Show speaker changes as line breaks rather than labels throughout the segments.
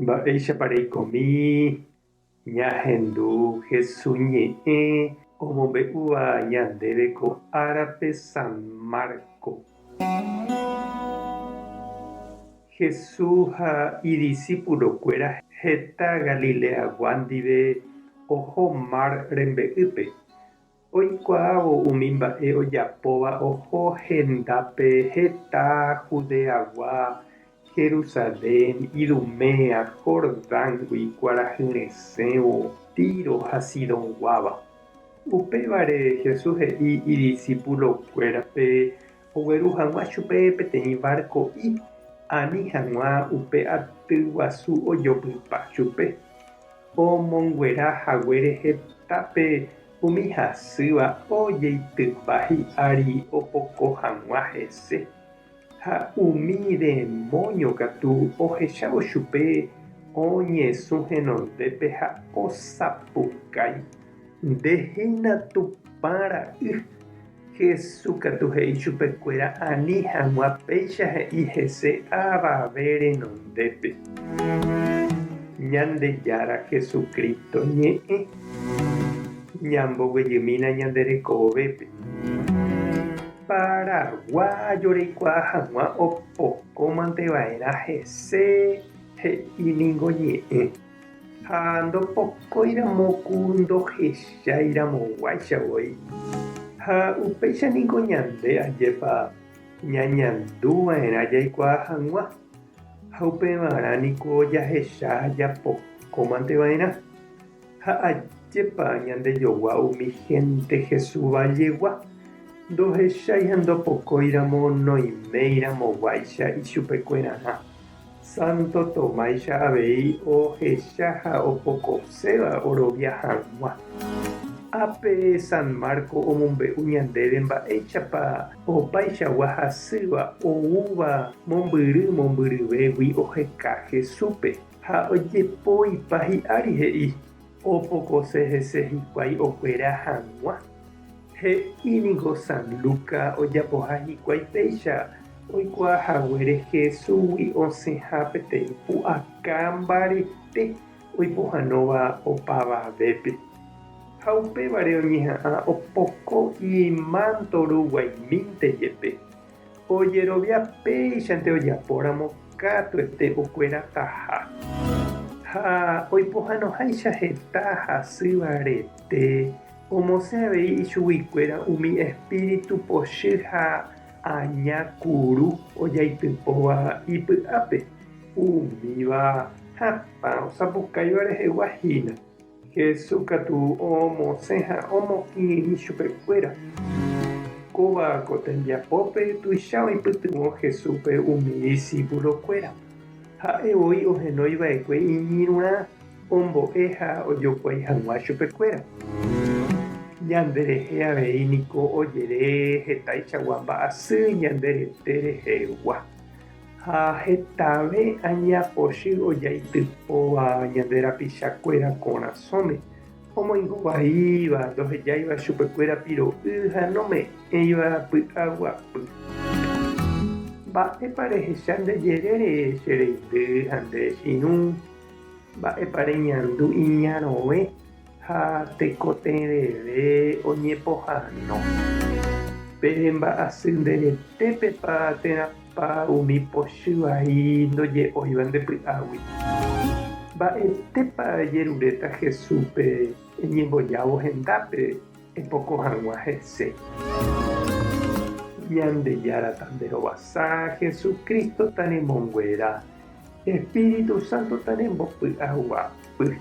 Mba'eichapareikomi ñahendu Jesús ñe'ẽ omombe'úva ñandéve ko árape San Marco. Jesús ha idiscípulokuéra heta Galileagua ndive oho mar rembe'ýpe. Oikuaávo umi mba'e ojapóva oho hendápe heta Judeagua, Jerusalén, Idumea, Jordãgui, kuarahyresẽvo, Tiro ha Sidonguáva. Upévare Jesús he'i idiscípulokuérape ogueru hag̃ua chupe peteĩ barko'i ani hag̃ua upe aty guasu ojopypa chupe. Omonguerahaguére hetápe umi hasýva ojeitypa hi'ári opoko hag̃ua hese. Ha umi demonio katu ohechávo chupe oñesũ henondépe ha osapukái. Ndehína tupãra'y. Jesús katu he'i chupekuéra ani hag̃ua péicha he'i hese avave renondépe. Ñandejára Jesucristo ñe'ẽ ñamboguejymína ñande rekovépe. Paraguayo reikuaa hag̃ua opokomanteva'erã hese he'íningo ñe'ẽ. Ha ndopokóiramo ndohecháiramoguáichavoi. Ha upéichaniko ñande ajépa ñañanduva'erã jaikuaa hag̃ua. Ha upevarãniko jahecha japokómanteva'erã. Ha ajépa ñandejogua umi gente Jesús vajegua. Ndohechái ha ndopokóiramo noiméramo-guáicha ichupekuérãrã. Santo Tomáicha avei ohecha ha opokoséva orovia hag̃ua. Ápe San Marco omombe'u ñandéve mba'éichapa opaichagua hasýva oúva mombyryvégui oheka Jesúspe ha ojepóipa hi'ári he'i. Opokose hese hikuái okuera hag̃ua. He'íniko San Luca ojapoha hikuái péicha oikuaahaguére Jesúsgui osẽha peteĩ pu'aka mbarete oipohãnóva opavavépe. Ha upévare oñeha'ã opoko imántoruguaimínte jepe. Ojerovia péichante ojapóramo katuete okuera taha. Ha oipohãnoháicha heta hasýva rete. Omosẽ avei ichuguikuéra umi espíritu pochy ha añakuru ojaitypóva ipy'ápe. Umíva hatã osapukáiva reheguahína. Jesús katu omosẽ ha omokĩri chupekuéra. Kováko tembiapópe tuicha oipytyvõ Jesúspe umi discípulokuéra. Ha'evoi ohenóiva'ekue iñirũrã ombo'e ha ojokuái hag̃ua chupekuéra. Ñande rehe avei niko ojere hetaichagua mba'asy ñande rete rehegua. Ha hetave añapochy ojaitypóva ñande rapichakuéra korasõme. Omoingovaíva ndohejáiva chupekuéra piro'y ha nome'ẽiva py'aguapy. Mba'épa rehecha ndejere che reindy ha nde chiru. Mba'épa reñandu iñarõve ha tekoteveve oñepohãno. Pe mba'asy nderetépepa térãpa umi pochy vai ndoje'óiva ndepy'águi. Mba'etépa jeruréta Jesúspe eñembojávo hendápe epoko hag̃ua hese. Ñandejára tanderovasa Jesucristo taremonguera. Espíritu Santo tarembopy'aguapy.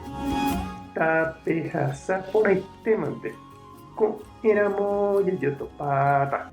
Tapehasa porãitémante ko'ẽramo jajotopáta.